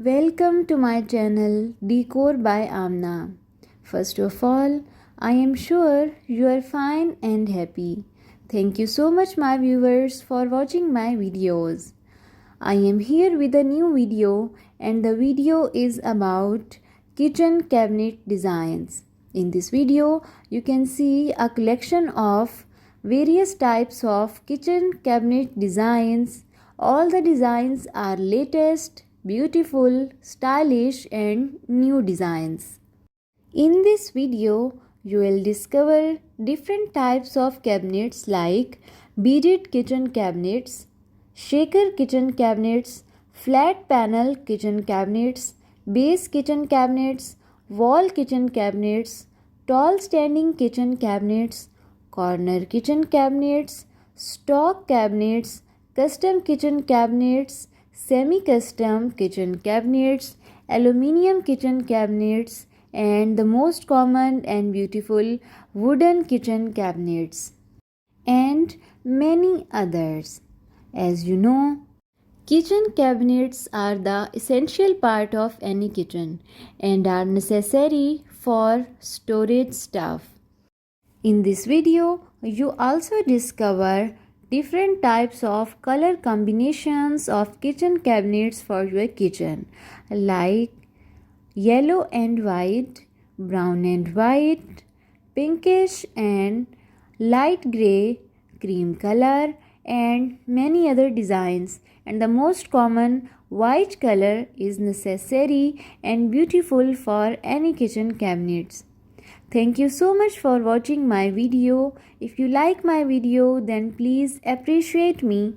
Welcome to my channel Decor by Amna. First of all, I am sure you are fine and happy. Thank you so much my viewers for watching my videos. I am here with a new video and the video is about kitchen cabinet designs. In this video, you can see a collection of various types of kitchen cabinet designs. All the designs are latest, beautiful, stylish and new designs. In this video, you will discover different types of cabinets like beaded kitchen cabinets, shaker kitchen cabinets, flat panel kitchen cabinets, base kitchen cabinets, wall kitchen cabinets, tall standing kitchen cabinets, corner kitchen cabinets, stock cabinets, custom kitchen cabinets, semi-custom kitchen cabinets, aluminium kitchen cabinets, and the most common and beautiful wooden kitchen cabinets, and many others. As you know, kitchen cabinets are the essential part of any kitchen and are necessary for storage stuff. In this video, you also discover different types of color combinations of kitchen cabinets for your kitchen, like yellow and white, brown and white, pinkish and light gray, cream color, and many other designs. And the most common white color is necessary and beautiful for any kitchen cabinets. Thank you so much for watching my video. If you like my video, then please appreciate me.